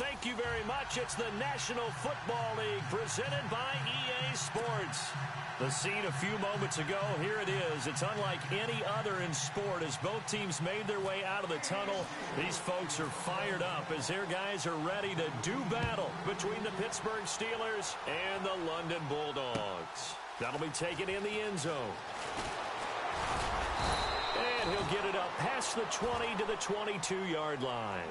thank you very much. It's the National Football League presented by EA Sports. The scene a few moments ago, here it is. It's unlike any other in sport as both teams made their way out of the tunnel. These folks are fired up as their guys are ready to do battle between the Pittsburgh Steelers and the London Bulldogs. That'll be taken in the end zone. And he'll get it up past the 20 to the 22-yard line.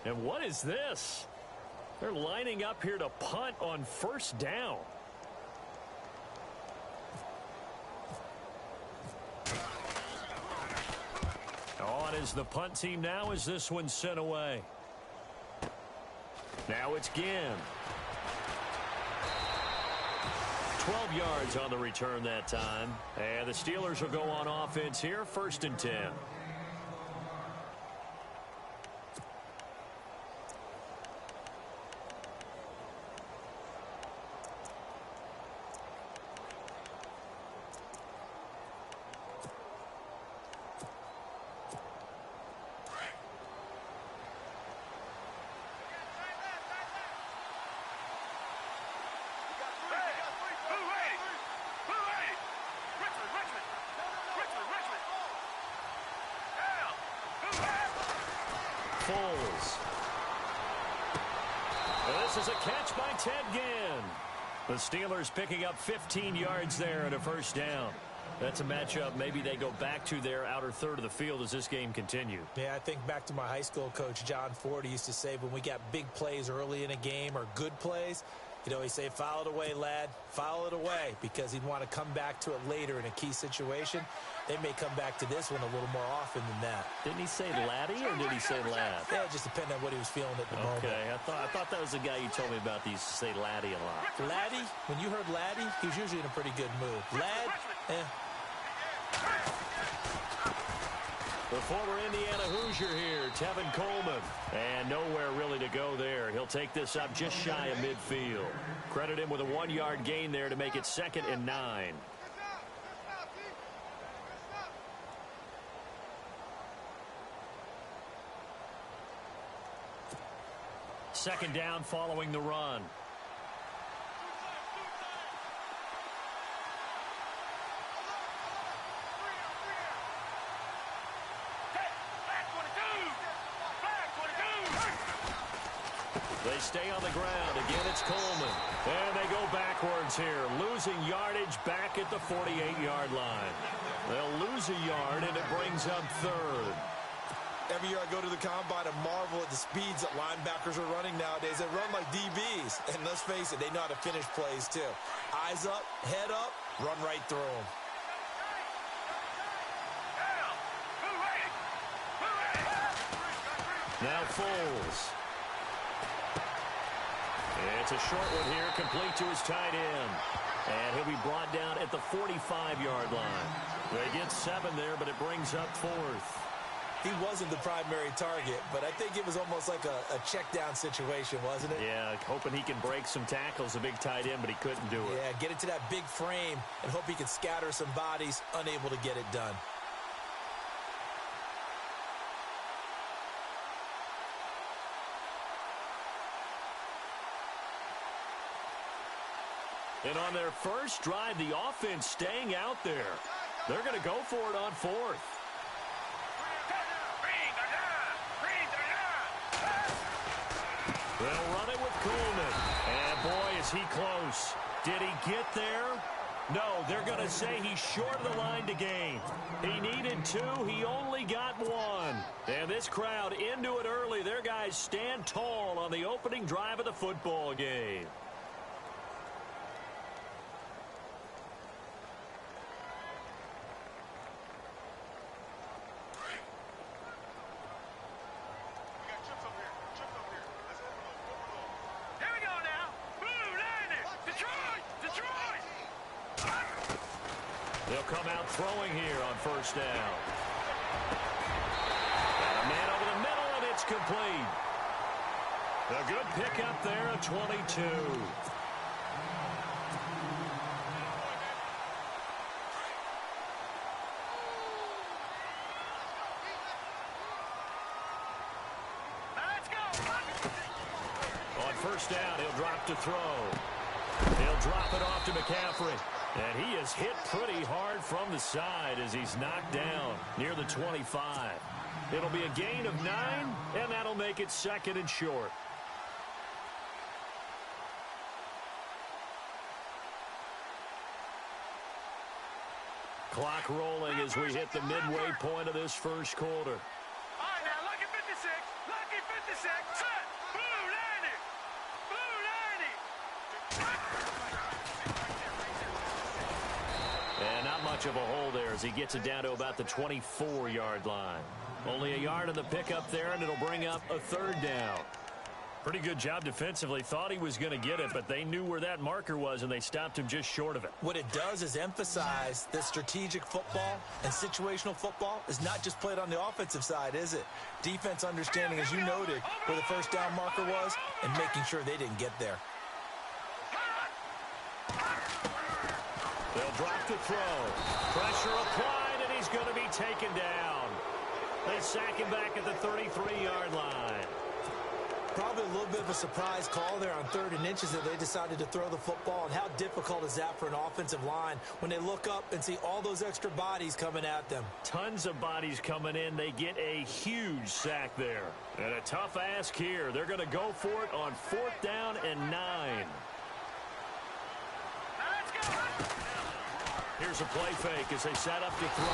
And what is this? They're lining up here to punt on first down. On is the punt team now as this one's sent away. Now it's Ginn. 12 yards on the return that time. And the Steelers will go on offense here, 1st and 10. This is a catch by Ted Ginn. The Steelers picking up 15 yards there and a first down. That's a matchup maybe they go back to their outer third of the field as this game continues. Yeah, I think back to my high school coach, John Ford. He used to say when we got big plays early in a game or good plays, he'd always say, foul it away, lad, foul it away, because he'd want to come back to it later in a key situation. They may come back to this one a little more often than that. Didn't he say laddie or did he say lad? Yeah, it just depended on what he was feeling at the moment. Okay, I thought that was the guy you told me about that used to say laddie a lot. Laddie? When you heard laddie, he was usually in a pretty good mood. Lad? The former Indiana Hoosier here, Tevin Coleman. And nowhere really to go there. He'll take this up just shy of midfield. Credit him with a 1-yard gain there to make it 2nd and 9. Second down following the run. They stay on the ground. Again, it's Coleman. And they go backwards here, losing yardage back at the 48-yard line. They'll lose a yard, and it brings up 3rd. Every year I go to the combine and marvel at the speeds that linebackers are running nowadays. They run like DBs. And let's face it, they know how to finish plays too. Eyes up, head up, run right through them. Now Foles. It's a short one here, complete to his tight end. And he'll be brought down at the 45-yard line. They get 7 there, but it brings up 4th. he wasn't the primary target, but I think it was almost like a check-down situation, wasn't it? Yeah, hoping he can break some tackles, a big tight end, but he couldn't do it. Yeah, get into that big frame and hope he can scatter some bodies, unable to get it done. And on their first drive, the offense staying out there. They're going to go for it on fourth. They'll run it with Coleman. And, boy, is he close. Did he get there? No, they're going to say he's short of the line to gain. He needed 2. He only got 1. And this crowd into it early. Their guys stand tall on the opening drive of the football game. They'll come out throwing here on first down. And a man over the middle, and it's complete. A good pickup there at 22. Let's go. On first down, he'll drop to throw. He'll drop it off to McCaffrey. And he is hit pretty hard from the side as he's knocked down near the 25. It'll be a gain of 9, and that'll make it 2nd and short. Clock rolling as we hit the midway point of this first quarter. All right, now, lucky 56, lucky 56, set, blue 90, blue 90. And not much of a hole there as he gets it down to about the 24-yard line. Only a yard on the pickup there, and it'll bring up a 3rd down. Pretty good job defensively. Thought he was going to get it, but they knew where that marker was, and they stopped him just short of it. What it does is emphasize that strategic football and situational football is not just played on the offensive side, is it? Defense understanding, as you noted, where the first down marker was and making sure they didn't get there. They'll drop to throw. Pressure applied, and he's going to be taken down. They sack him back at the 33-yard line. Probably a little bit of a surprise call there on 3rd and inches that they decided to throw the football. And how difficult is that for an offensive line when they look up and see all those extra bodies coming at them? Tons of bodies coming in. They get a huge sack there. And a tough ask here. They're going to go for it on 4th down and 9. Here's a play fake as they set up to throw.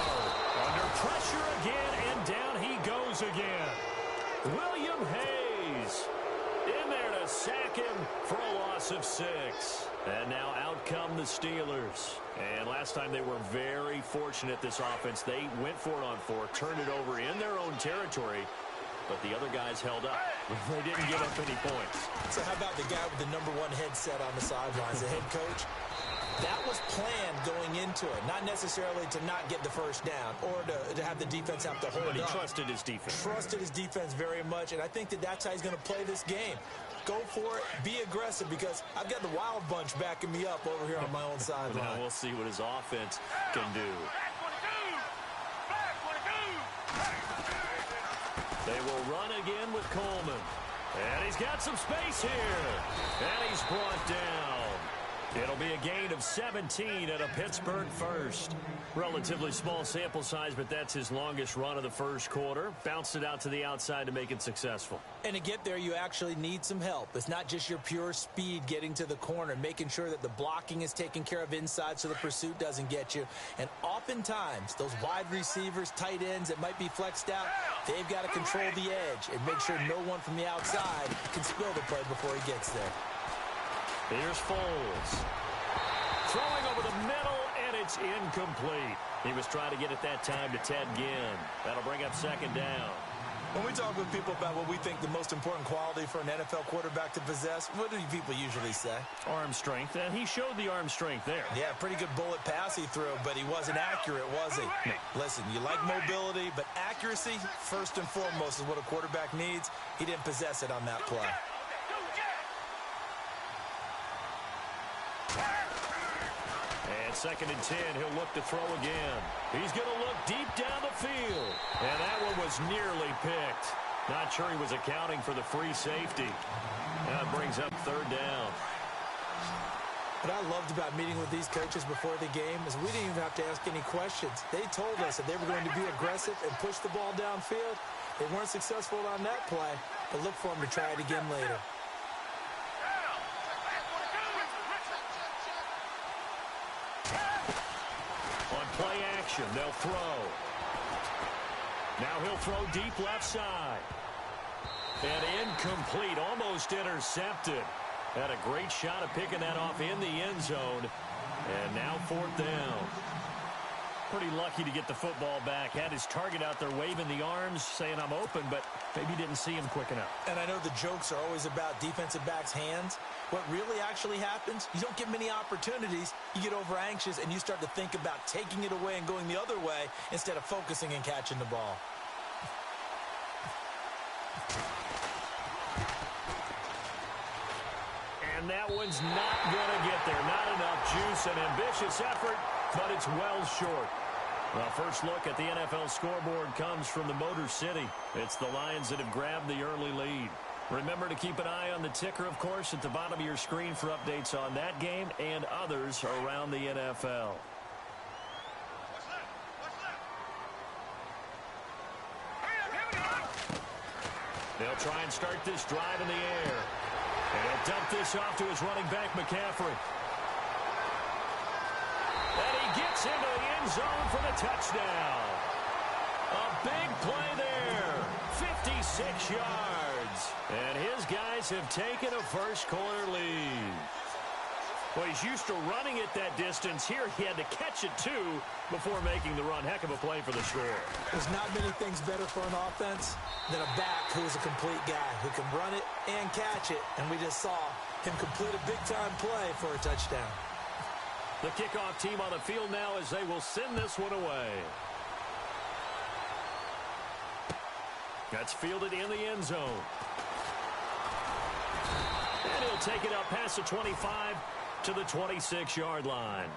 Under pressure again, and down he goes again. William Hayes in there to sack him for a loss of 6. And now out come the Steelers. And last time they were very fortunate, this offense. They went for it on 4, turned it over in their own territory, but the other guys held up. They didn't give up any points. So how about the guy with the #1 headset on the sidelines, the head coach? That was planned going into it, not necessarily to not get the first down or to have the defense have to hold But he up. trusted his defense. Trusted his defense very much, and I think that that's how he's going to play this game. Go for it, be aggressive, because I've got the wild bunch backing me up over here on my own sideline. Now we'll see what his offense can do. They will run again with Coleman. And he's got some space here. And he's brought down. It'll be a gain of 17 at a Pittsburgh first. Relatively small sample size, but that's his longest run of the first quarter. Bounced it out to the outside to make it successful. And to get there, you actually need some help. It's not just your pure speed getting to the corner, making sure that the blocking is taken care of inside so the pursuit doesn't get you. And oftentimes, those wide receivers, tight ends that might be flexed out, they've got to control the edge and make sure no one from the outside can spill the play before he gets there. Here's Foles. Throwing over the middle, and it's incomplete. He was trying to get it that time to Ted Ginn. That'll bring up 2nd down. When we talk with people about what we think the most important quality for an NFL quarterback to possess, what do people usually say? Arm strength, and he showed the arm strength there. Yeah, pretty good bullet pass he threw, but he wasn't accurate, was he? No. Listen, you like mobility, but accuracy, first and foremost, is what a quarterback needs. He didn't possess it on that play. And 2nd and 10, he'll look to throw again. He's going to look deep down the field. And that one was nearly picked. Not sure he was accounting for the free safety. That brings up 3rd down. What I loved about meeting with these coaches before the game is we didn't even have to ask any questions. They told us that they were going to be aggressive and push the ball downfield. They weren't successful on that play, but look for them to try it again later. On play action, they'll throw. Now he'll throw deep left side. And incomplete, almost intercepted. Had a great shot at picking that off in the end zone. And now 4th down. Pretty lucky to get the football back. Had his target out there waving the arms, saying I'm open, but maybe didn't see him quick enough. And I know the jokes are always about defensive backs' hands. What really actually happens, you don't get many opportunities. You get over anxious, and you start to think about taking it away and going the other way instead of focusing and catching the ball. And that one's not going to get there. Not enough juice. An ambitious effort, but it's well short. Well, first look at the NFL scoreboard comes from the Motor City. It's the Lions that have grabbed the early lead. Remember to keep an eye on the ticker, of course, at the bottom of your screen for updates on that game and others around the NFL. They'll try and start this drive in the air. And he'll dump this off to his running back, McCaffrey. And he gets into the end zone for the touchdown. A big play there. 56 yards. And his guys have taken a first-quarter lead. Well, he's used to running it that distance. Here he had to catch it, too, before making the run. Heck of a play for the score. There's not many things better for an offense than a back who's a complete guy who can run it and catch it. And we just saw him complete a big-time play for a touchdown. The kickoff team on the field now as they will send this one away. That's fielded in the end zone. And he'll take it up past the 25 to the 26-yard line.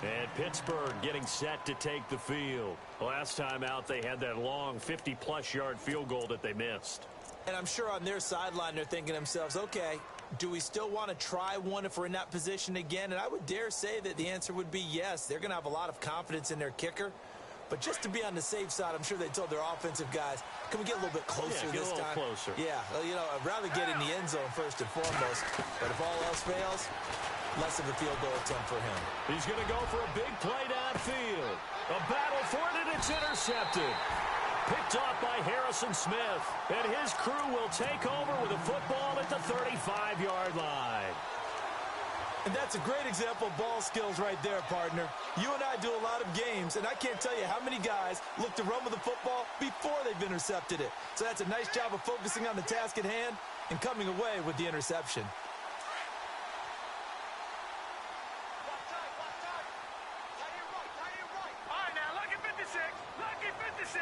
And Pittsburgh getting set to take the field. Last time out, they had that long 50-plus yard field goal that they missed. And I'm sure on their sideline, they're thinking to themselves, okay, do we still want to try one if we're in that position again? And I would dare say that the answer would be yes. They're going to have a lot of confidence in their kicker. But just to be on the safe side, I'm sure they told their offensive guys, can we get a little bit closer this time? Closer. Yeah, you know, I'd rather get in the end zone first and foremost. But if all else fails, less of a field goal attempt for him. He's going to go for a big play downfield. A battle for it, and it's intercepted. Picked off by Harrison Smith. And his crew will take over with a football at the 35-yard line. And that's a great example of ball skills right there, partner. You and I do a lot of games, and I can't tell you how many guys look to run with the football before they've intercepted it. So that's a nice job of focusing on the task at hand and coming away with the interception. All right, now, lucky 56. Lucky 56.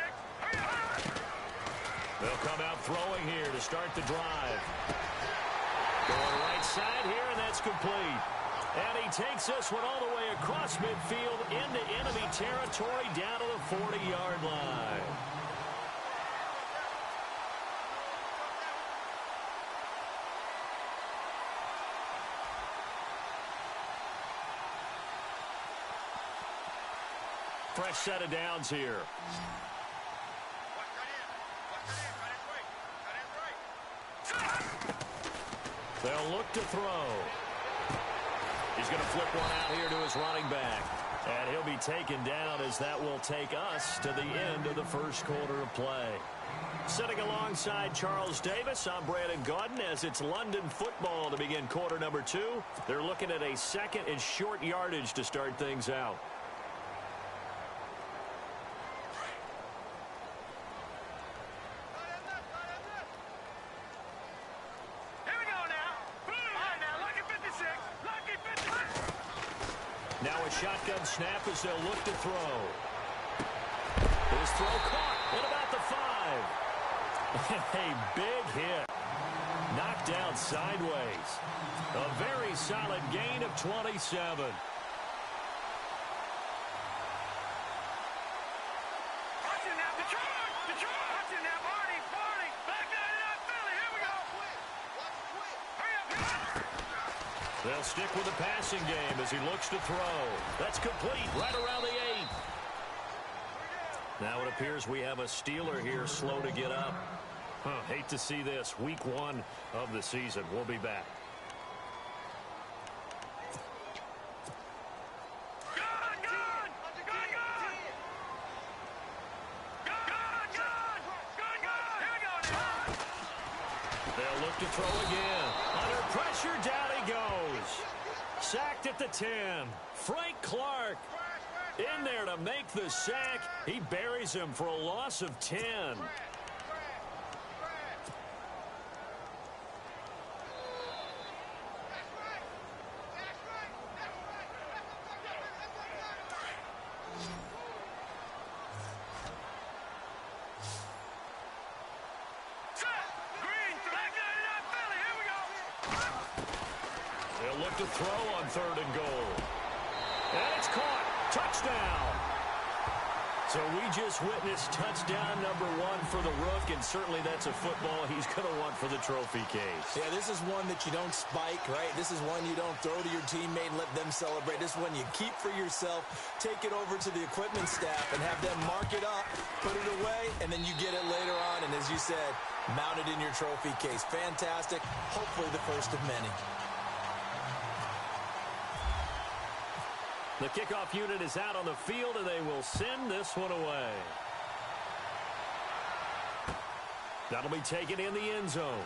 They'll come out throwing here to start the drive. Going right side here, and that's complete. And he takes this one all the way across midfield into enemy territory down to the 40-yard line. Fresh set of downs here. They'll look to throw. He's going to flip one out here to his running back. And he'll be taken down as that will take us to the end of the first quarter of play. Sitting alongside Charles Davis, I'm Brandon Gaudin as it's London football to begin quarter number 2. They're looking at a second and short yardage to start things out. Now a shotgun snap as they'll look to throw. His throw caught at about the 5. A big hit. Knocked down sideways. A very solid gain of 27. They'll stick with the passing game as he looks to throw. That's complete right around the 8. Now it appears we have a Steeler here slow to get up. Hate to see this. Week 1 of the season. We'll be back. They'll look to throw again. Under pressure, down he goes. Sacked at the 10. Frank Clark in there to make the sack. He buries him for a loss of 10. Look to throw on 3rd and goal. And it's caught. Touchdown. So we just witnessed touchdown number 1 for the Rook, and certainly that's a football he's going to want for the trophy case. Yeah, this is one that you don't spike, right? This is one you don't throw to your teammate and let them celebrate. This is one you keep for yourself, take it over to the equipment staff, and have them mark it up, put it away, and then you get it later on. And as you said, mount it in your trophy case. Fantastic. Hopefully the first of many. The kickoff unit is out on the field, and they will send this one away. That'll be taken in the end zone.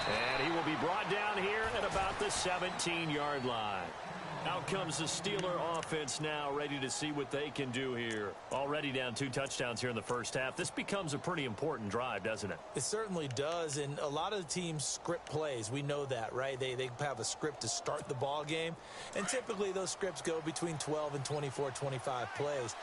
And he will be brought down here at about the 17-yard line. Out comes the Steeler offense now, ready to see what they can do here. Already down 2 touchdowns here in the first half. This becomes a pretty important drive, doesn't it? It certainly does, and a lot of the teams script plays. We know that, right? They have a script to start the ball game, and typically those scripts go between 12 and 24, 25 plays.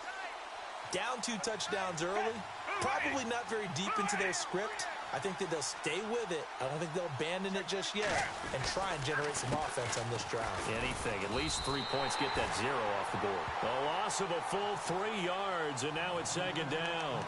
Down 2 touchdowns early, probably not very deep into their script. I think that they'll stay with it. I don't think they'll abandon it just yet and try and generate some offense on this drive. Anything. At least 3 points, get that 0 off the board. A loss of a full 3 yards, and now it's 2nd down.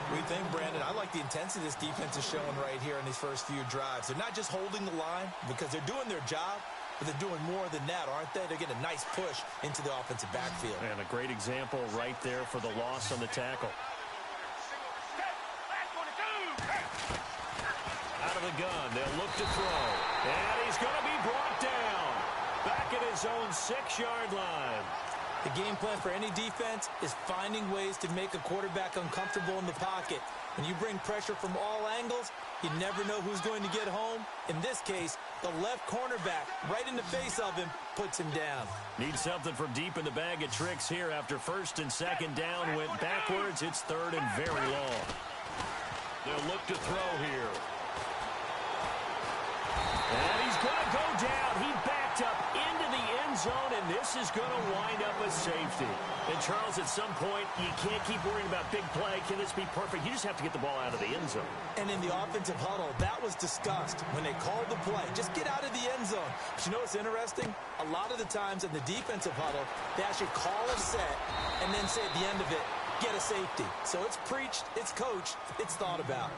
What do you think, Brandon? I like the intensity this defense is showing right here in these first few drives. They're not just holding the line because they're doing their job, but they're doing more than that, aren't they? They're getting a nice push into the offensive backfield. And a great example right there for the loss on the tackle. Out of the gun, they'll look to throw. And he's going to be brought down. Back at his own 6-yard line. The game plan for any defense is finding ways to make a quarterback uncomfortable in the pocket. When you bring pressure from all angles, you never know who's going to get home. In this case, the left cornerback, right in the face of him, puts him down. Need something from deep in the bag of tricks here after 1st and 2nd down went backwards. It's 3rd and very long. They'll look to throw here. And he's going to go down. He backed up into the end zone, and this is going to wind up a safety. And, Charles, at some point, you can't keep worrying about big play. Can this be perfect? You just have to get the ball out of the end zone. And in the offensive huddle, that was discussed when they called the play. Just get out of the end zone. But you know what's interesting? A lot of the times in the defensive huddle, they actually call a set and then say at the end of it, get a safety. So it's preached, it's coached, it's thought about.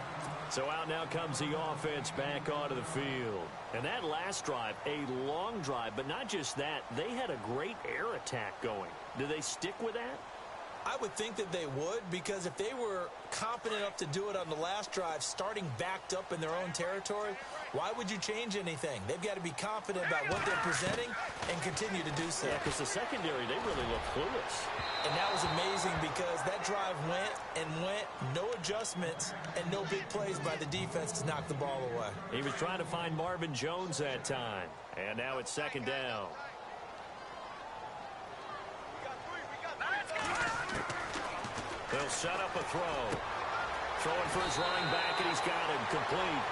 So out now comes the offense back onto the field. And that last drive, a long drive, but not just that. They had a great air attack going. Do they stick with that? I would think that they would, because if they were confident enough to do it on the last drive, starting backed up in their own territory, why would you change anything? They've got to be confident about what they're presenting and continue to do so. Yeah, because the secondary, they really look clueless. And that was amazing because that drive went and went, no adjustments and no big plays by the defense to knock the ball away. He was trying to find Marvin Jones that time. And now it's 2nd down. They'll set up a throw. Throwing for his running back, and he's got him complete.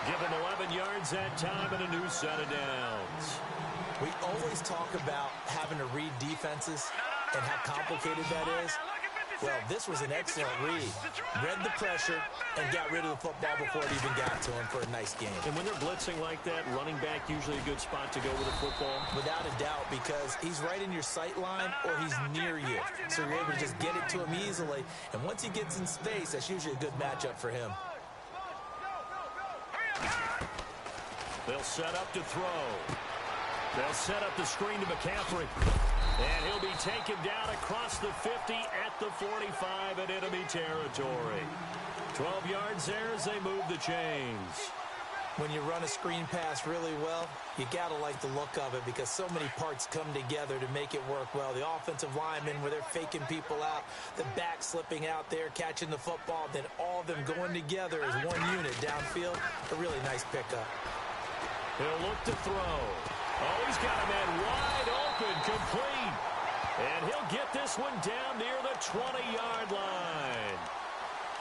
Give him 11 yards that time and a new set of downs. We always talk about having to read defenses and how complicated that is. Well, this was an excellent read. Read the pressure and got rid of the football before it even got to him for a nice game. And when they're blitzing like that, running back usually a good spot to go with the football? Without a doubt, because he's right in your sight line or he's near you. So you're able to just get it to him easily. And once he gets in space, that's usually a good matchup for him. They'll set up to throw. They'll set up the screen to McCaffrey. And he'll be taken down across the 50 at the 45 in enemy territory. 12 yards there as they move the chains. When you run a screen pass really well, you got to like the look of it because so many parts come together to make it work well. The offensive linemen, where they're faking people out, the back slipping out there, catching the football, then all of them going together as one unit downfield. A really nice pickup. He'll look to throw. Oh, he's got a man wide open, complete. And he'll get this one down near the 20-yard line.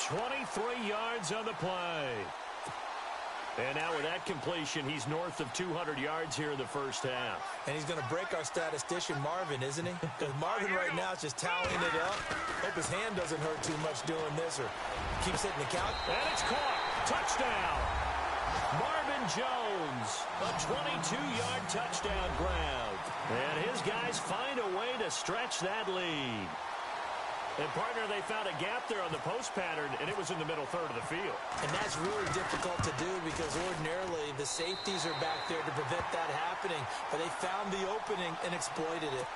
23 yards on the play. And now with that completion, he's north of 200 yards here in the first half. And he's going to break our statistician, Marvin, isn't he? Because Marvin right now is just toweling it up. Hope his hand doesn't hurt too much doing this or keeps hitting the couch. And it's caught. Touchdown. Marvin Jones, a 22-yard touchdown grab. And his guys find a way to stretch that lead. And, partner, they found a gap there on the post pattern, and it was in the middle third of the field. And that's really difficult to do because ordinarily the safeties are back there to prevent that happening. But they found the opening and exploited it.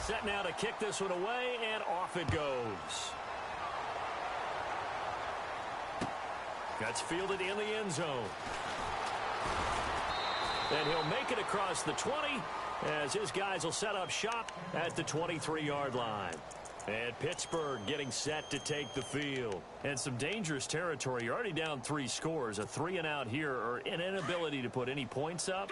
Set now to kick this one away, and off it goes. That's fielded in the end zone. And he'll make it across the 20 as his guys will set up shop at the 23-yard line. And Pittsburgh getting set to take the field. And some dangerous territory. You're already down 3 scores. A 3-and-out here or an inability to put any points up.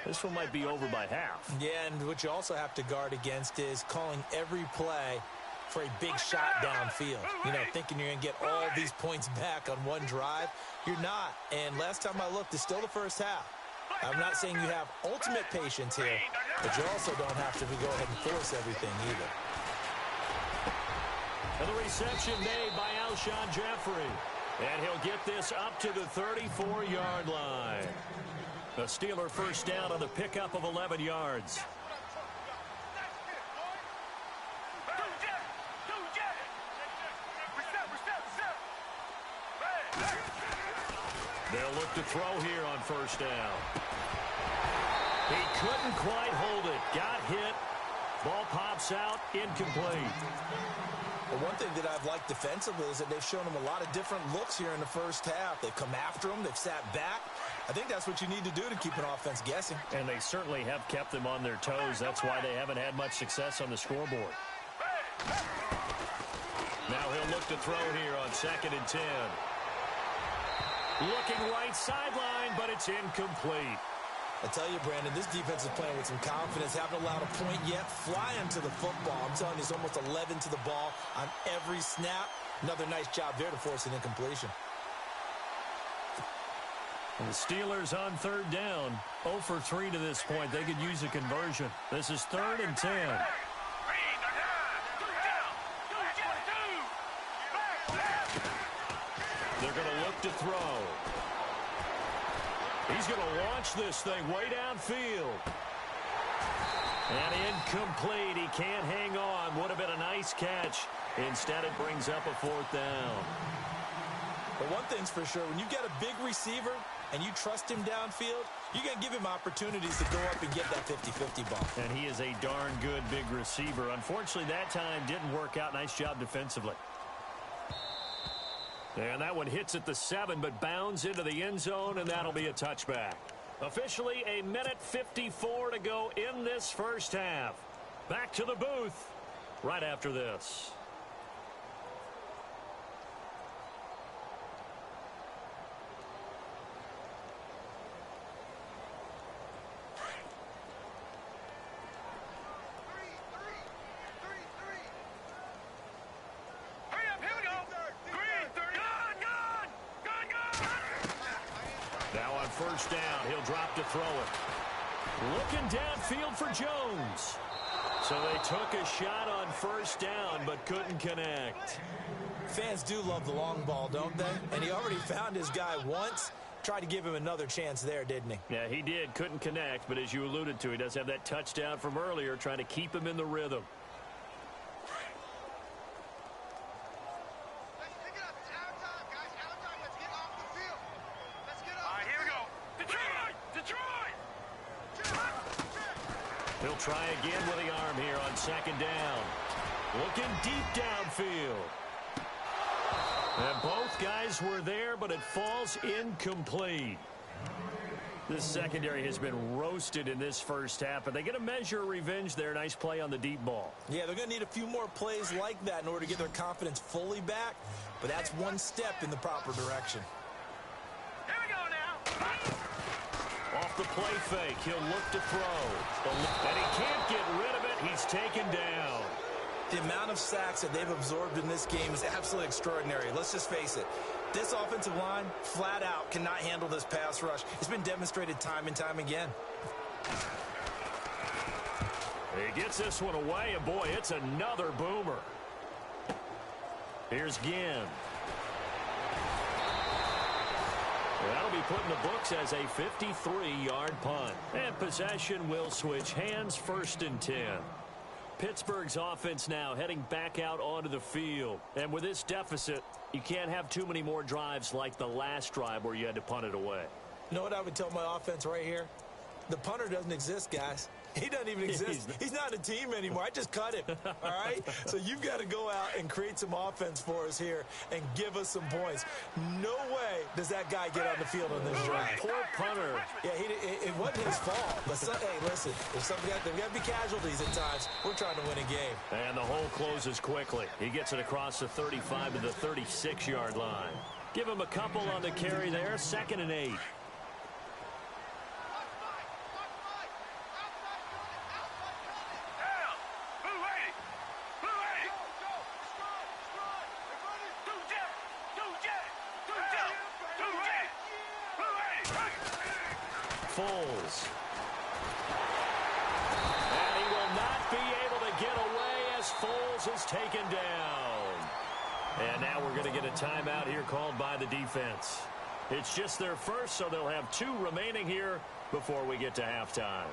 This one might be over by half. Yeah, and what you also have to guard against is calling every play for a big shot downfield. You know, thinking you're going to get all these points back on one drive. You're not. And last time I looked, it's still the first half. I'm not saying you have ultimate patience here, but you also don't have to go ahead and force everything either. And the reception made by Alshon Jeffrey. And he'll get this up to the 34-yard line. The Steeler first down on the pickup of 11 yards. They'll look to throw here on first down. He couldn't quite hold it. Got hit. Ball pops out. Incomplete. Well, one thing that I've liked defensively is that they've shown him a lot of different looks here in the first half. They've come after him. They've sat back. I think that's what you need to do to keep an offense guessing. And they certainly have kept them on their toes. That's why they haven't had much success on the scoreboard. Now he'll look to throw here on 2nd and 10. Looking right sideline, but it's incomplete. I tell you, Brandon, this defense is playing with some confidence. Haven't allowed a point yet. Flying to the football. I'm telling you, it's almost 11 to the ball on every snap. Another nice job there to force an incompletion. And the Steelers on 3rd down. 0 for 3 to this point. They could use a conversion. This is 3rd and 10. They're going to look to throw. He's going to launch this thing way downfield. And incomplete. He can't hang on. Would have been a nice catch. Instead, it brings up a 4th down. But one thing's for sure, when you get a big receiver and you trust him downfield, you're going to give him opportunities to go up and get that 50-50 ball. And he is a darn good big receiver. Unfortunately, that time didn't work out. Nice job defensively. And that one hits at the 7, but bounds into the end zone, and that'll be a touchback. Officially, 1:54 to go in this first half. Back to the booth right after this. first down. He'll drop to throw it. Looking downfield for Jones. So they took a shot on first down but couldn't connect. Fans do love the long ball, don't they? And he already found his guy once. Tried to give him another chance there, didn't he? Yeah, he did. Couldn't connect, but as you alluded to, he does have that touchdown from earlier, trying to keep him in the rhythm. He'll try again with the arm here on second down. Looking deep downfield. And both guys were there, but it falls incomplete. This secondary has been roasted in this first half, but they get a measure of revenge there. Nice play on the deep ball. Yeah, they're going to need a few more plays like that in order to get their confidence fully back, but that's one step in the proper direction. Here we go now. Off the play fake, he'll look to throw. And he can't get rid of it. He's taken down. The amount of sacks that they've absorbed in this game is absolutely extraordinary. Let's just face it. This offensive line, flat out, cannot handle this pass rush. It's been demonstrated time and time again. He gets this one away, and boy, it's another boomer. Here's Ginn. That'll be put in the books as a 53-yard punt. And possession will switch hands, 1st and 10. Pittsburgh's offense now heading back out onto the field. And with this deficit, you can't have too many more drives like the last drive where you had to punt it away. You know what I would tell my offense right here? The punter doesn't exist, guys. He doesn't even exist. He's not a team anymore. I just cut him, all right? So you've got to go out and create some offense for us here and give us some points. No way does that guy get on the field on this drive. Poor punter. Yeah, it wasn't his fault. But, hey, listen, if there've got to be casualties at times. We're trying to win a game. And the hole closes quickly. He gets it across the 35 to the 36-yard line. Give him a couple on the carry there, 2nd and 8. Foles. And he will not be able to get away as Foles is taken down. And now we're going to get a timeout here called by the defense. It's just their first, so they'll have 2 remaining here before we get to halftime.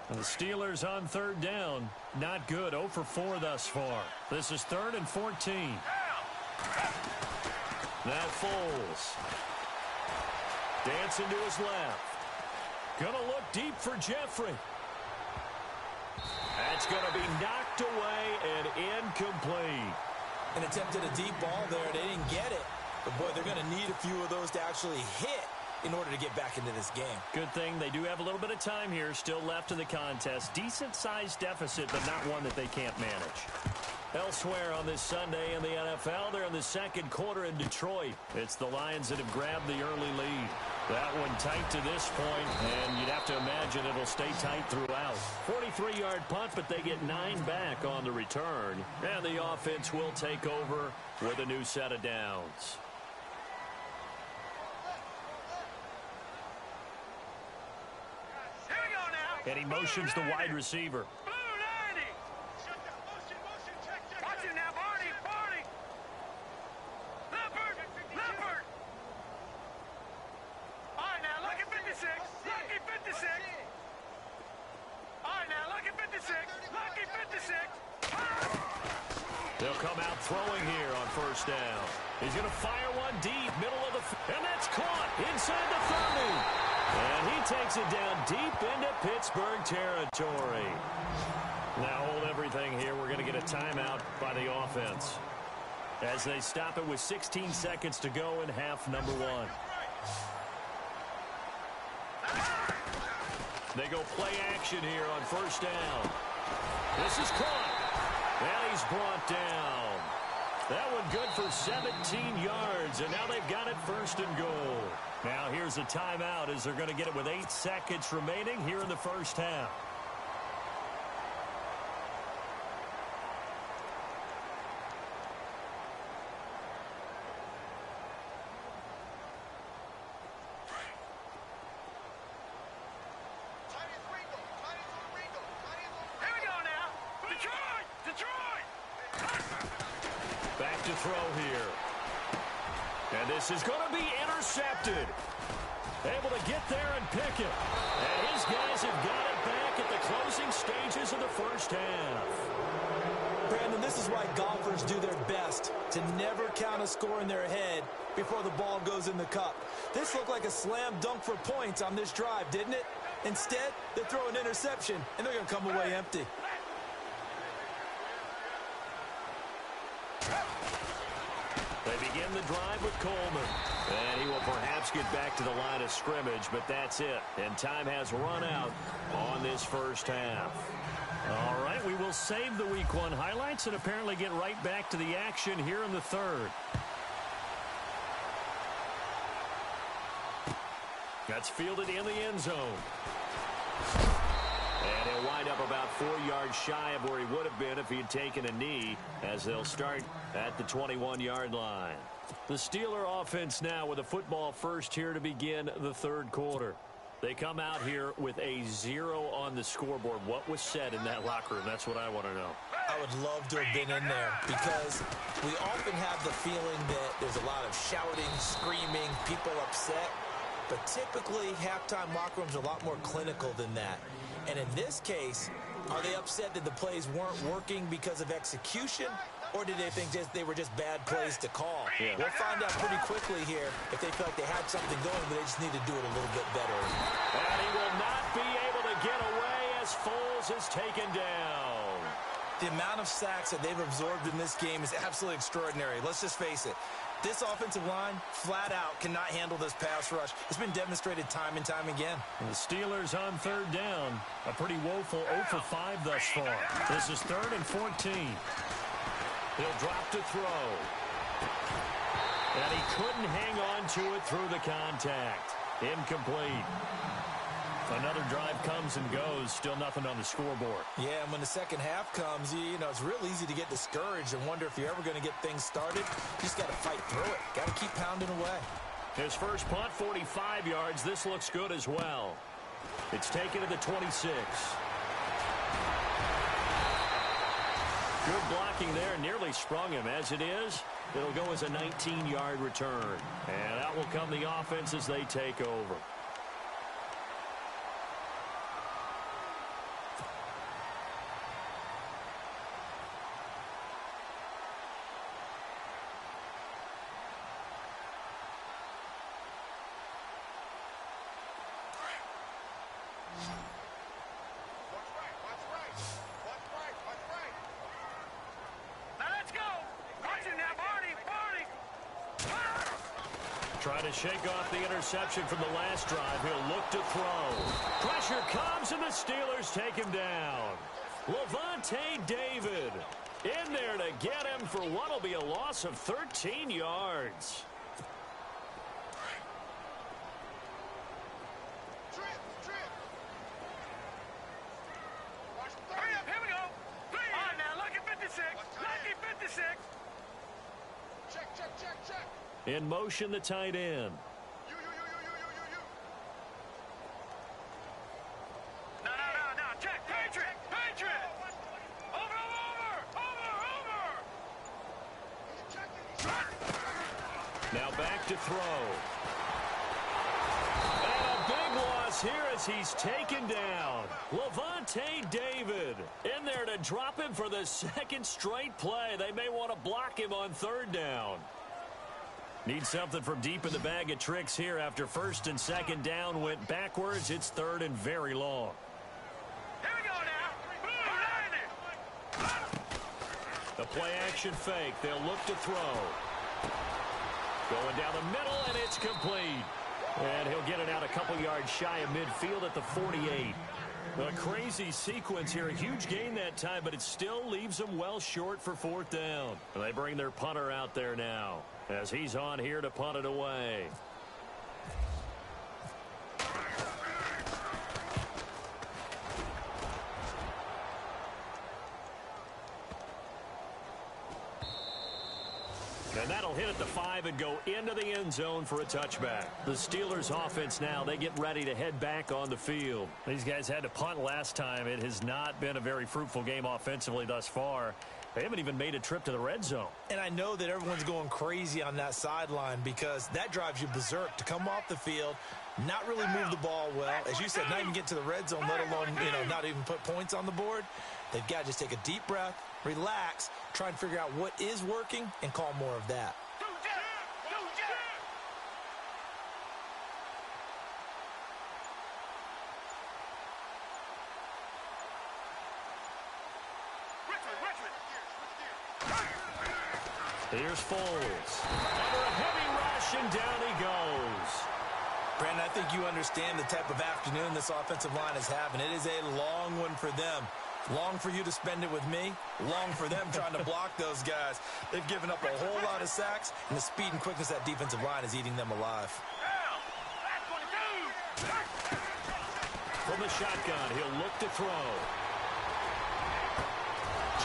The Steelers on 3rd down. Not good. 0 for 4 thus far. This is 3rd and 14. Now Foles. Dancing to his left. Gonna look deep for Jeffrey. That's gonna be knocked away and incomplete. An attempt at a deep ball there. They didn't get it. But, boy, they're going to need a few of those to actually hit in order to get back into this game. Good thing they do have a little bit of time here still left in the contest. Decent-sized deficit, but not one that they can't manage. Elsewhere on this Sunday in the NFL, they're in the 2nd quarter in Detroit. It's the Lions that have grabbed the early lead. That one tight to this point, and you'd have to imagine it'll stay tight throughout. 43-yard punt, but they get 9 back on the return. And the offense will take over with a new set of downs. And he motions the wide receiver. Watch it now, Barney. Leopard. All right, now, look at 56. Lucky 56. All right, now, look at 56. Lucky 56. They'll come out throwing here on 1st down. He's going to fire one deep, middle of the and that's caught inside the 30. And he takes it down deep into Pittsburgh territory. Now hold everything here. We're going to get a timeout by the offense as they stop it with 16 seconds to go in half number 1. They go play action here on 1st down. This is caught. And he's brought down. That one good for 17 yards, and now they've got it 1st and goal. Now here's a timeout as they're going to get it with 8 seconds remaining here in the first half. throw here. And this is going to be intercepted. Able to get there and pick it. And his guys have got it back at the closing stages of the first half. Brandon, this is why golfers do their best to never count a score in their head before the ball goes in the cup. This looked like a slam dunk for points on this drive, didn't it? Instead, they throw an interception, and they're going to come away empty. They begin the drive with Coleman. And he will perhaps get back to the line of scrimmage, but that's it. And time has run out on this first half. All right, we will save the Week 1 highlights and apparently get right back to the action here in the third. That's fielded in the end zone. And he'll wind up about 4 yards shy of where he would have been if he had taken a knee, as they'll start at the 21-yard line. The Steeler offense now with a football first here to begin the third quarter. They come out here with a 0 on the scoreboard. What was said in that locker room? That's what I want to know. I would love to have been in there because we often have the feeling that there's a lot of shouting, screaming, people upset. But typically, halftime locker rooms are a lot more clinical than that. And in this case, are they upset that the plays weren't working because of execution? Or did they think they were just bad plays to call? Yeah. We'll find out pretty quickly here if they felt they had something going, but they just need to do it a little bit better. And he will not be able to get away as Foles is taken down. The amount of sacks that they've absorbed in this game is absolutely extraordinary. Let's just face it. This offensive line, flat out, cannot handle this pass rush. It's been demonstrated time and time again. And the Steelers on third down. A pretty woeful 0 for 5 thus far. This is 3rd and 14. He'll drop to throw. And he couldn't hang on to it through the contact. Incomplete. Another drive comes and goes. Still nothing on the scoreboard. Yeah, and when the second half comes, you know, it's real easy to get discouraged and wonder if you're ever going to get things started. You just got to fight through it. Got to keep pounding away. His first punt, 45 yards. This looks good as well. It's taken to the 26. Good blocking there. Nearly sprung him. As it is, it'll go as a 19-yard return. And out will come the offense as they take over. Try to shake off the interception from the last drive. He'll look to throw. Pressure comes, and the Steelers take him down. Levante David in there to get him for what will be a loss of 13 yards. Hurry up, here we go. On now, lucky 56. Lucky 56. Check. In motion, the tight end. You. No. Check. Patriot. Over. Now back to throw. And a big loss here as he's taken down. Levante David in there to drop him for the second straight play. They may want to block him on third down. Need something from deep in the bag of tricks here after first and second down went backwards. It's third and very long. Here we go now. The play action fake. They'll look to throw. Going down the middle, and it's complete. And he'll get it out a couple yards shy of midfield at the 48. A crazy sequence here. A huge gain that time, but it still leaves them well short for fourth down. And they bring their punter out there now as he's on here to punt it away. And that'll hit at the 5 and go into the end zone for a touchback. The Steelers offense now, they get ready to head back on the field. These guys had to punt last time. It has not been a very fruitful game offensively thus far. They haven't even made a trip to the red zone. And I know that everyone's going crazy on that sideline because that drives you berserk to come off the field, not really move the ball well. As you said, not even get to the red zone, let alone, not even put points on the board. They've got to just take a deep breath, relax, try and figure out what is working and call more of that. Here's Foles. Under a heavy rush, and down he goes. Brandon, I think you understand the type of afternoon this offensive line is having. It is a long one for them. Long for you to spend it with me. Long for them trying to block those guys. They've given up a whole lot of sacks, and the speed and quickness of that defensive line is eating them alive. From the shotgun, he'll look to throw.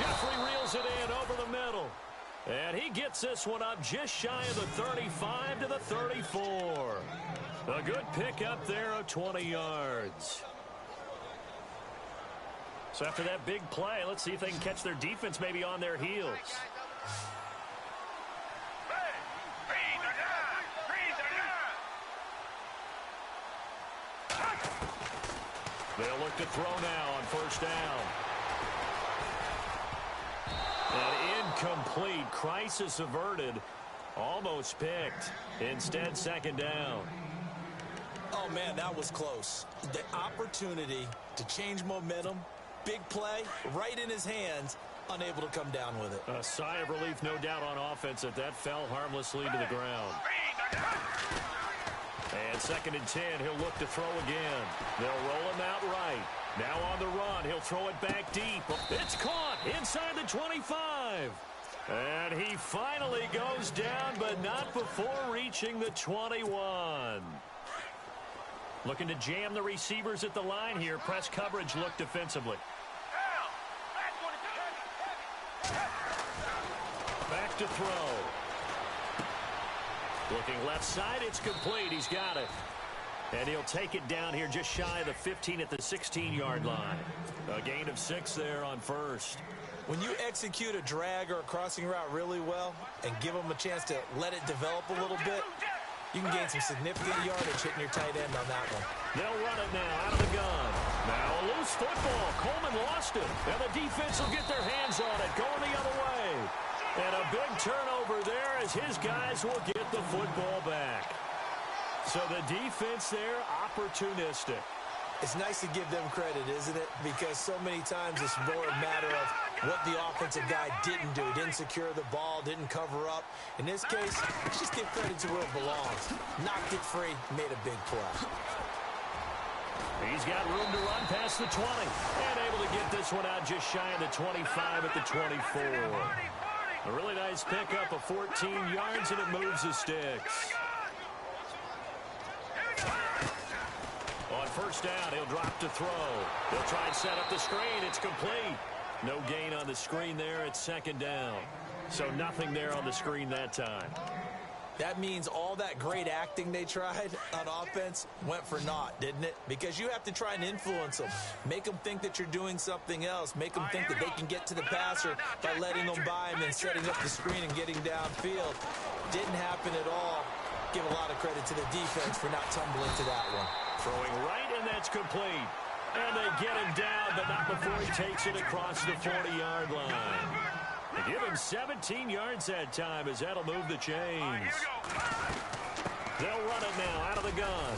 Jeffrey reels it in over the middle. And he gets this one up just shy of the 35 to the 34. A good pickup there of 20 yards. So after that big play, let's see if they can catch their defense maybe on their heels. They'll look to throw now on first down. And incomplete. Crisis averted. Almost picked. Instead, second down. Oh, man, that was close. The opportunity to change momentum, big play, right in his hands, unable to come down with it. A sigh of relief, no doubt, on offense that fell harmlessly to the ground. And second and 10, he'll look to throw again. They'll roll him out right. Now on the run, he'll throw it back deep. It's caught inside the 25. And he finally goes down, but not before reaching the 21. Looking to jam the receivers at the line here. Press coverage look defensively. Back to throw. Looking left side, it's complete. He's got it. And he'll take it down here just shy of the 15 at the 16-yard line. A gain of 6 there on first. When you execute a drag or a crossing route really well and give them a chance to let it develop a little bit, you can gain some significant yardage hitting your tight end on that one. They'll run it now out of the gun. Now a loose football. Coleman lost it. And the defense will get their hands on it, going the other way. And a big turnover there as his guys will get the football back. So the defense there, opportunistic. It's nice to give them credit, isn't it? Because so many times it's more a matter of what the offensive guy didn't do. Didn't secure the ball, didn't cover up. In this case, let's just give credit to where it belongs. Knocked it free, made a big play. He's got room to run past the 20. And able to get this one out just shy of the 25 at the 24. A really nice pickup of 14 yards, and it moves the sticks. On first down, he'll drop to throw. He'll try and set up the screen. It's complete. No gain on the screen there. It's second down. So nothing there on the screen that time. That means all that great acting they tried on offense went for naught, didn't it? Because you have to try and influence them. Make them think that you're doing something else. Make them think that they can get to the passer by letting them by him and setting up the screen and getting downfield. Didn't happen at all. Give a lot of credit to the defense for not tumbling to that one. Throwing right, and that's complete. And they get him down, but not before he takes it across the 40-yard line. They give him 17 yards that time as that'll move the chains. They'll run it now out of the gun.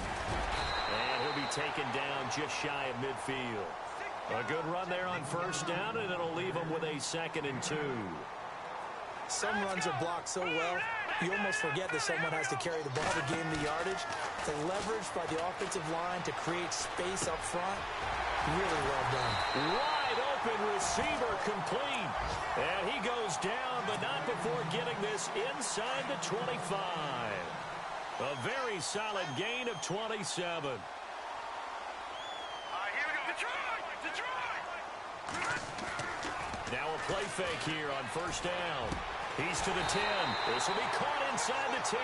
And he'll be taken down just shy of midfield. A good run there on first down, and it'll leave him with a 2nd and 2. Some runs are blocked so well, you almost forget that someone has to carry the ball to gain the yardage. The leverage by the offensive line to create space up front, really well done. Wide open receiver complete. And he goes down, but not before getting this inside the 25. A very solid gain of 27. Here we go. Detroit! Now a play fake here on first down. He's to the 10. This will be caught inside the 10.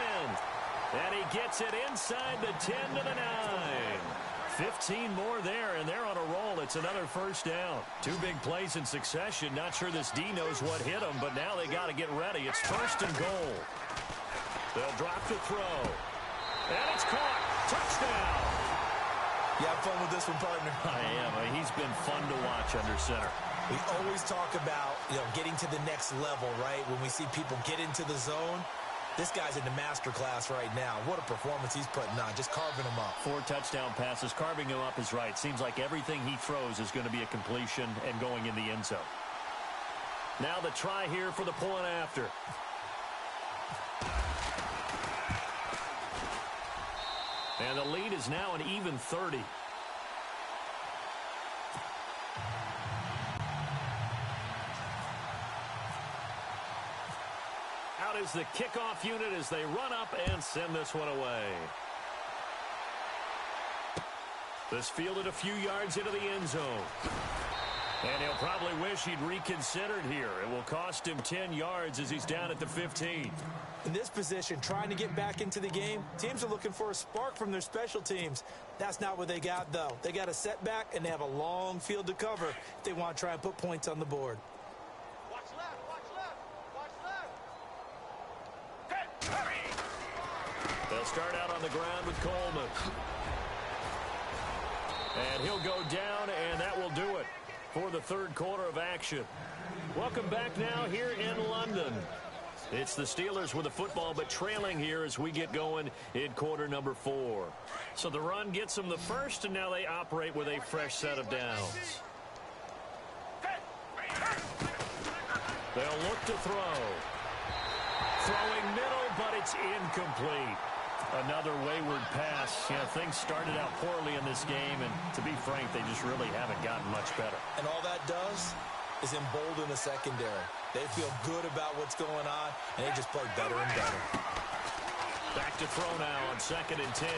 And he gets it inside the 10 to the 9. 15 more there, and they're on a roll. It's another first down. 2 big plays in succession. Not sure this D knows what hit them, but now they got to get ready. It's first and goal. They'll drop to throw. And it's caught. Touchdown. You have fun with this one, partner? I am. He's been fun to watch under center. We always talk about, getting to the next level, right? When we see people get into the zone, this guy's in the master class right now. What a performance he's putting on, just carving them up. 4 touchdown passes. Carving him up is right. Seems like everything he throws is going to be a completion and going in the end zone. Now the try here for the point after. And the lead is now an even 30. Out is the kickoff unit as they run up and send this one away. This fielded a few yards into the end zone. And he'll probably wish he'd reconsidered here. It will cost him 10 yards as he's down at the 15. In this position, trying to get back into the game, teams are looking for a spark from their special teams. That's not what they got, though. They got a setback, and they have a long field to cover if they want to try and put points on the board. Watch left, watch left, watch left. They'll start out on the ground with Coleman. And he'll go down, and that will do it for the third quarter of action. Welcome back now here in London. It's the Steelers with the football, but trailing here as we get going in quarter number 4. So the run gets them the first, and now they operate with a fresh set of downs. They'll look to throw. Throwing middle, but it's incomplete. Another wayward pass. Things started out poorly in this game, and to be frank, they just really haven't gotten much better. And all that does is embolden the secondary. They feel good about what's going on, and they just play better and better. Back to throw now on 2nd and 10.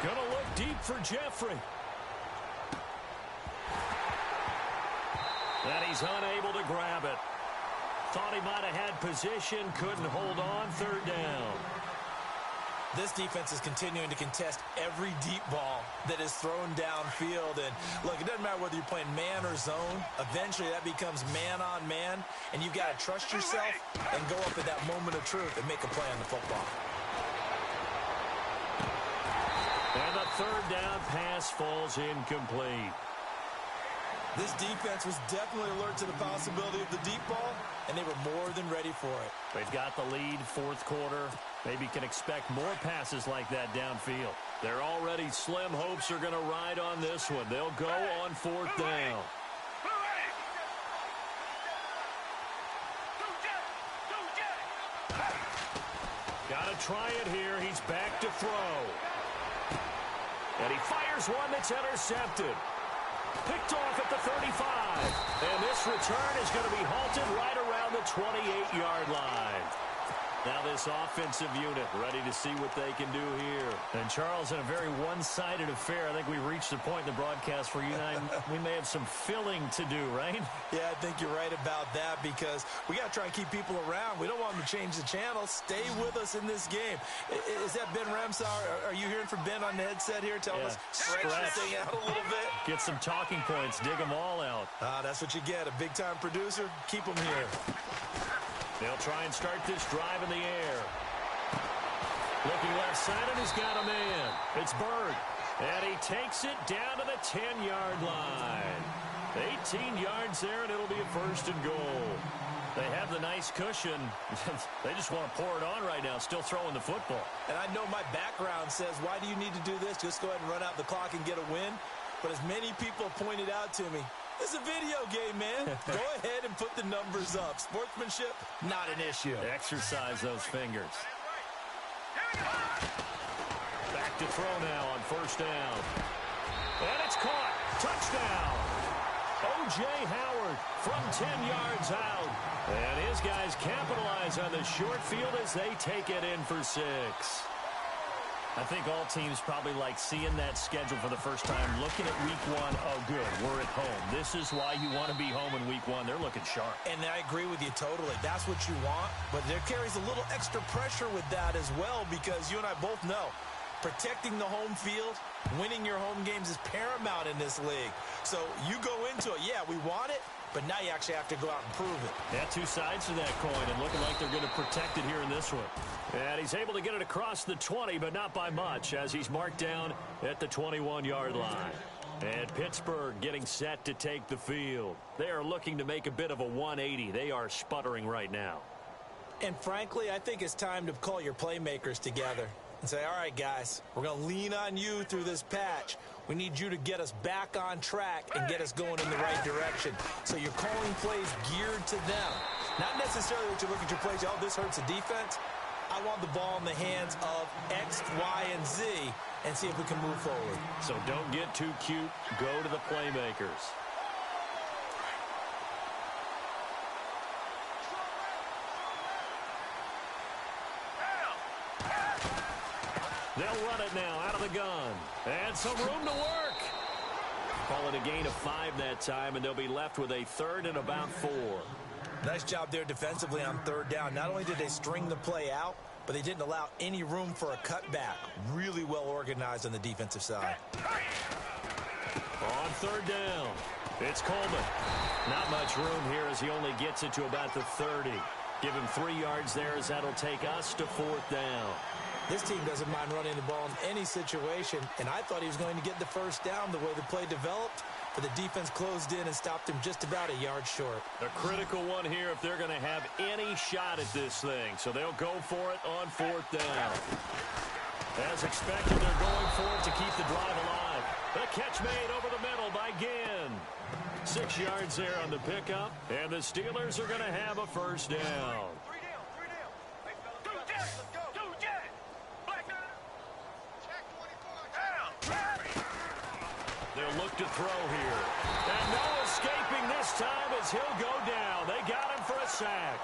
Gonna look deep for Jeffrey. And he's unable to grab it. Thought he might have had position, couldn't hold on. 3rd down. This defense is continuing to contest every deep ball that is thrown downfield. And, look, it doesn't matter whether you're playing man or zone. Eventually, that becomes man-on-man, and you've got to trust yourself and go up at that moment of truth and make a play on the football. And the 3rd down pass falls incomplete. This defense was definitely alert to the possibility of the deep ball, and they were more than ready for it. They've got the lead, 4th quarter. Maybe can expect more passes like that downfield. They're already slim hopes are going to ride on this one. They'll go on 4th down. Got to try it here. He's back to throw. And he fires one that's intercepted. Picked off at the 35. And this return is going to be halted right around the 28-yard line. Now this offensive unit ready to see what they can do here. And Charles, in a very one-sided affair, I think we reached the point in the broadcast where you and I, we may have some filling to do, right? Yeah, I think you're right about that because we got to try and keep people around. We don't want them to change the channel. Stay with us in this game. Is that Ben Ramsar? Are you hearing from Ben on the headset here telling us stretch this thing out a little bit? Get some talking points. Dig them all out. That's what you get. A big-time producer. Keep them here. They'll try and start this drive in the air. Looking left side, and he's got a man. It's Bird. And he takes it down to the 10-yard line. 18 yards there, and it'll be a 1st and goal. They have the nice cushion. They just want to pour it on right now, still throwing the football. And I know my background says, why do you need to do this? Just go ahead and run out the clock and get a win. But as many people pointed out to me, it's a video game, man. Go ahead and put the numbers up. Sportsmanship, not an issue. Exercise those fingers. Back to throw now on 1st down. And it's caught. Touchdown. O.J. Howard from 10 yards out. And his guys capitalize on the short field as they take it in for 6. I think all teams probably like seeing that schedule for the first time, looking at week 1. Oh, good, we're at home. This is why you want to be home in week 1. They're looking sharp. And I agree with you totally. That's what you want. But there carries a little extra pressure with that as well because you and I both know Protecting the home field, winning your home games is paramount in this league. So you go into it, yeah, we want it, but now you actually have to go out and prove it. Yeah, two sides to that coin, and looking like they're going to protect it here in this one. And he's able to get it across the 20, but not by much, as he's marked down at the 21-yard line. And Pittsburgh getting set to take the field. They are looking to make a bit of a 180. They are sputtering right now. And frankly, I think it's time to call your playmakers together and say, all right, guys, we're going to lean on you through this patch. We need you to get us back on track and get us going in the right direction. So you're calling plays geared to them. Not necessarily that you look at your plays, oh, this hurts the defense. I want the ball in the hands of X, Y, and Z and see if we can move forward. So don't get too cute. Go to the playmakers. They'll run it now out of the gun. And some room to work. Call it a gain of 5 that time, and they'll be left with a 3rd and about 4. Nice job there defensively on 3rd down. Not only did they string the play out, but they didn't allow any room for a cutback. Really well organized on the defensive side. On 3rd down, it's Coleman. Not much room here as he only gets it to about the 30. Give him 3 yards there as that'll take us to 4th down. This team doesn't mind running the ball in any situation, and I thought he was going to get the 1st down the way the play developed, but the defense closed in and stopped him just about a yard short. A critical one here if they're going to have any shot at this thing, so they'll go for it on 4th down. As expected, they're going for it to keep the drive alive. The catch made over the middle by Ginn. 6 yards there on the pickup, and the Steelers are going to have a 1st down. They'll look to throw here. And no escaping this time as he'll go down. They got him for a sack.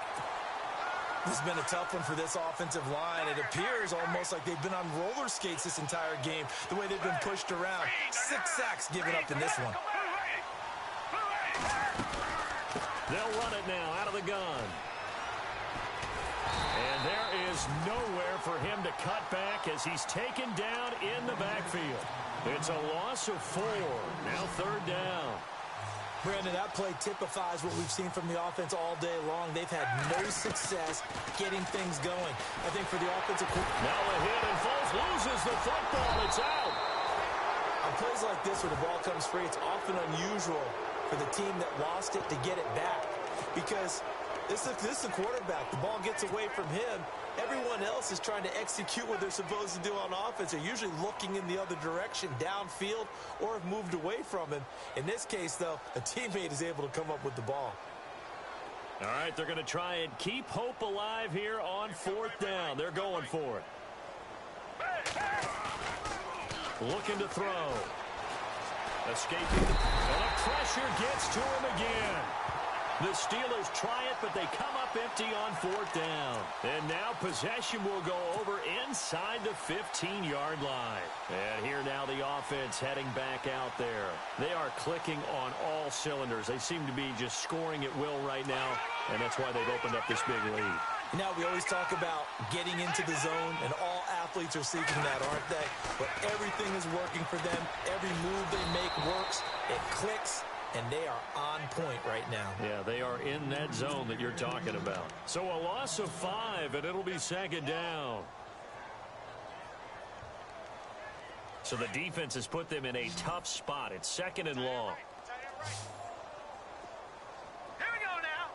This has been a tough one for this offensive line. It appears almost like they've been on roller skates this entire game, the way they've been pushed around. 6 sacks given up in this one. They'll run it now out of the gun. And there is nowhere for him to cut back as he's taken down in the backfield. It's a loss of 4. Now 3rd down. Brandon, that play typifies what we've seen from the offense all day long. They've had no success getting things going. I think for the offensive... Now a hit and Foles loses the football. It's out. On plays like this where the ball comes free, it's often unusual for the team that lost it to get it back. Because this is the quarterback. The ball gets away from him. Everyone else is trying to execute what they're supposed to do on offense. They're usually looking in the other direction, downfield, or have moved away from him. In this case, though, a teammate is able to come up with the ball. All right, they're going to try and keep hope alive here on 4th down. They're going for it. Looking to throw. Escaping. And the pressure gets to him again. The Steelers try it, but they come up empty on 4th down. And now possession will go over inside the 15-yard line. And here now the offense heading back out there. They are clicking on all cylinders. They seem to be just scoring at will right now, and that's why they've opened up this big lead. Now, we always talk about getting into the zone, and all athletes are seeking that, aren't they? But everything is working for them. Every move they make works. It clicks. And they are on point right now. Yeah, they are in that zone that you're talking about. So a loss of 5, and it'll be 2nd down. So the defense has put them in a tough spot. It's 2nd and long. Here we go now.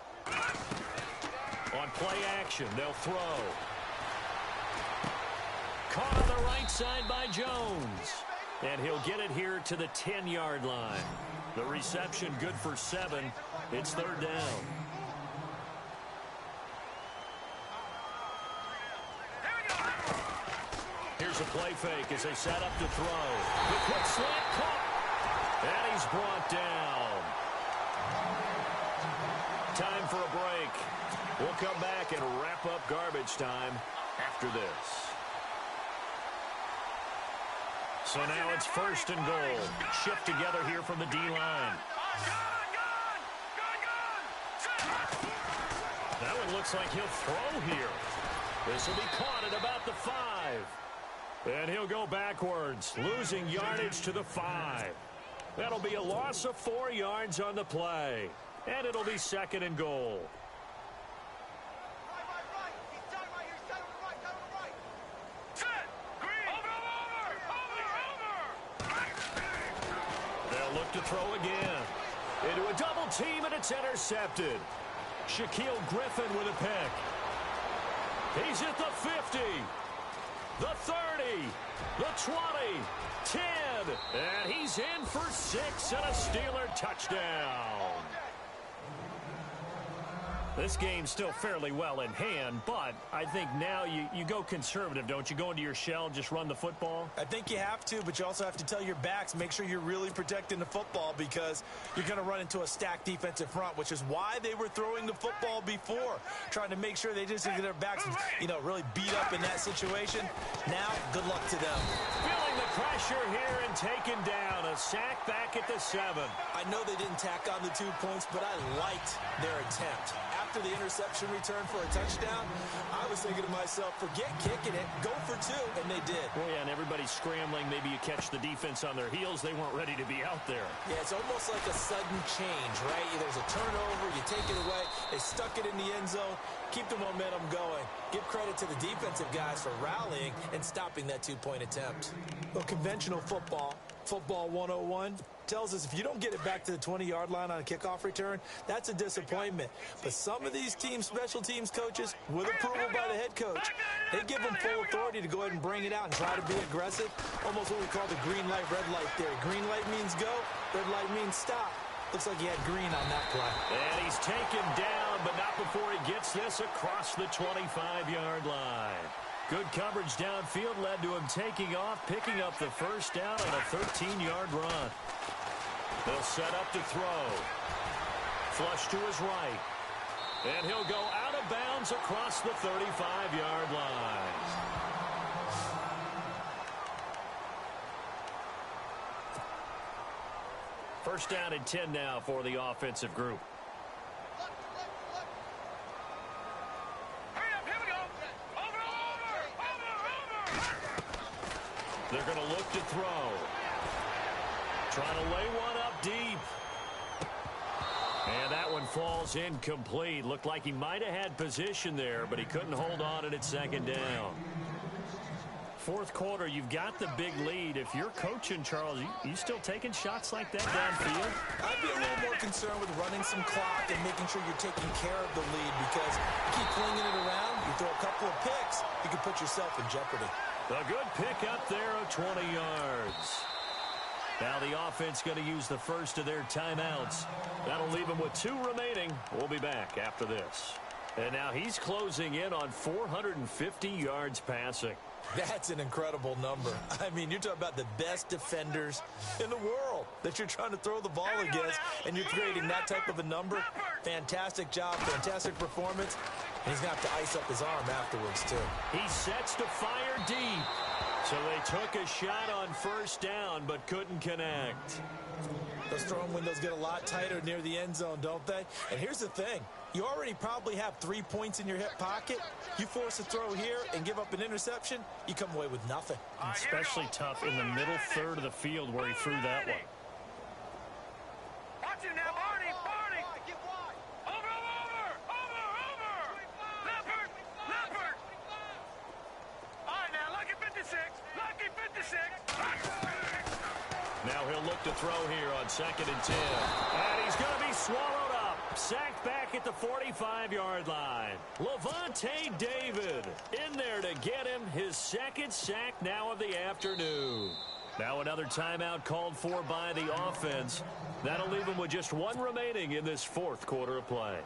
On play action, they'll throw. Caught on the right side by Jones. And he'll get it here to the 10-yard line. The reception good for 7. It's 3rd down. Here's a play fake as they set up to throw. The quick slant caught. And he's brought down. Time for a break. We'll come back and wrap up garbage time after this. So now it's 1st and goal. Shift together here from the D-line. That one looks like he'll throw here. This will be caught at about the 5. And he'll go backwards, losing yardage to the 5. That'll be a loss of 4 yards on the play. And it'll be 2nd and goal. They'll look to throw again. Into a double team, and it's intercepted. Shaquille Griffin with a pick. He's at the 50. The 30, the 20, 10, and he's in for 6 and a Steeler touchdown. This game's still fairly well in hand, but I think now you go conservative, don't you? Go into your shell, just run the football? I think you have to, but you also have to tell your backs, make sure you're really protecting the football because you're going to run into a stacked defensive front, which is why they were throwing the football before, trying to make sure they just get their backs, really beat up in that situation. Now, good luck to them. Feeling the pressure here and taken down. A sack back at the 7. I know they didn't tack on the 2 points, but I liked their attempt. After the interception return for a touchdown, I was thinking to myself, forget kicking it, go for 2, and they did. Well, yeah, and everybody's scrambling. Maybe you catch the defense on their heels. They weren't ready to be out there. Yeah, it's almost like a sudden change, right? There's a turnover, you take it away, they stuck it in the end zone, keep the momentum going. Give credit to the defensive guys for rallying and stopping that 2-point attempt. Well, conventional football 101, tells us if you don't get it back to the 20-yard line on a kickoff return, that's a disappointment. But some of these teams, special teams coaches, with approval by the head coach, they give them full authority to go ahead and bring it out and try to be aggressive. Almost what we call the green light, red light theory. Green light means go, red light means stop. Looks like he had green on that play. And he's taken down, but not before he gets this across the 25-yard line. Good coverage downfield led to him taking off, picking up the first down on a 13-yard run. They'll set up to throw. Flush to his right. And he'll go out of bounds across the 35-yard line. First down and 10 now for the offensive group. They're going to look to throw. Trying to lay one up deep. And that one falls incomplete. Looked like he might have had position there, but he couldn't hold on and it's 2nd down. Fourth quarter, you've got the big lead. If you're coaching, Charles, you still taking shots like that downfield? I'd be a little more concerned with running some clock and making sure you're taking care of the lead because you keep flinging it around, you throw a couple of picks, you can put yourself in jeopardy. A good pick up there of 20 yards. Now the offense going to use the first of their timeouts. That'll leave them with 2 remaining. We'll be back after this. And now he's closing in on 450 yards passing. That's an incredible number. I mean, you're talking about the best defenders in the world that you're trying to throw the ball against, and you're creating that type of a number. Fantastic job, fantastic performance. And he's going to have to ice up his arm afterwards, too. He sets to fire deep. So they took a shot on first down, but couldn't connect. Those throwing windows get a lot tighter near the end zone, don't they? And here's the thing. You already probably have 3 points in your hip pocket. You force a throw here and give up an interception, you come away with nothing. Especially tough in the middle third of the field where he threw that one. Watch it now, Barney! Get wide! Over! Leopard! All right, now, lucky 56! Lucky 56! Now he'll look to throw here on 2nd and 10. And he's going to be swallowed up. Sacked back at the 45-yard line. Levante David in there to get him his 2nd sack now of the afternoon. Now another timeout called for by the offense. That'll leave him with just 1 remaining in this 4th quarter of play.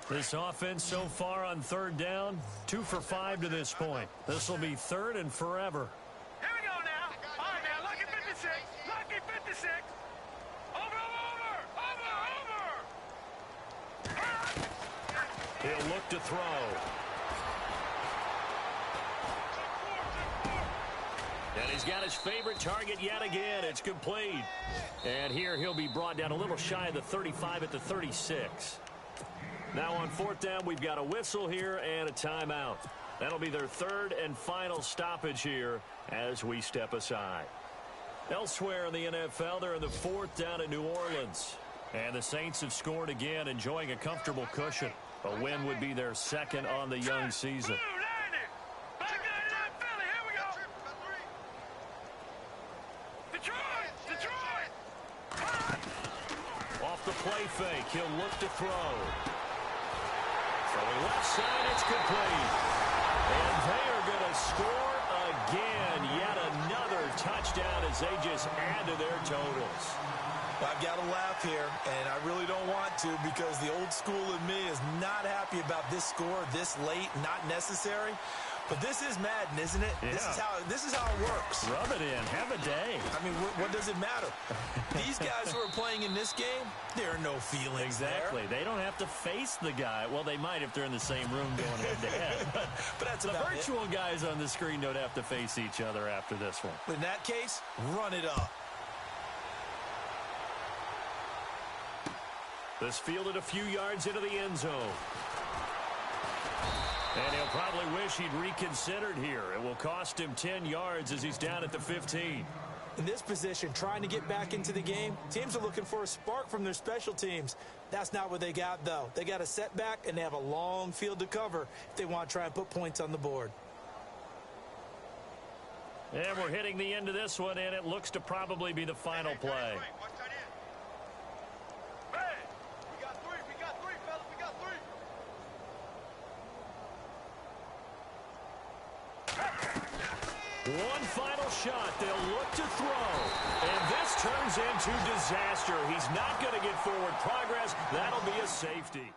This offense so far on 3rd down, 2 for 5 to this point. This will be 3rd and forever. Here we go now. All right, now, lucky 56. Lucky 56. Over! He'll look to throw. And he's got his favorite target yet again. It's complete. And here he'll be brought down a little shy of the 35 at the 36. Now on fourth down, we've got a whistle here and a timeout. That'll be their third and final stoppage here as we step aside. Elsewhere in the NFL, they're in the fourth down in New Orleans. And the Saints have scored again, enjoying a comfortable cushion. A win would be their second on the young season. Off the play fake, he'll look to throw. Throwing left side, it's complete. And they are going to score again. Yet another touchdown as they just add to their totals. I've got to laugh here, and I really don't want to because the old school in me is not happy about this score this late, not necessary. But this is Madden, isn't it? Yeah. This is how it works. Rub it in. Have a day. I mean, what does it matter? These guys who are playing in this game, there are no feelings Exactly. there. They don't have to face the guy. Well, they might if they're in the same room going head-to-head. But that's the about virtual it. guys on the screen don't have to face each other after this one. In that case, run it up. This fielded a few yards into the end zone. And he'll probably wish he'd reconsidered here. It will cost him 10 yards as he's down at the 15. In this position, trying to get back into the game, teams are looking for a spark from their special teams. That's not what they got, though. They got a setback, and they have a long field to cover if they want to try and put points on the board. And we're hitting the end of this one, and it looks to probably be the final play. One final shot. They'll look to throw. And this turns into disaster. He's not going to get forward progress. That'll be a safety.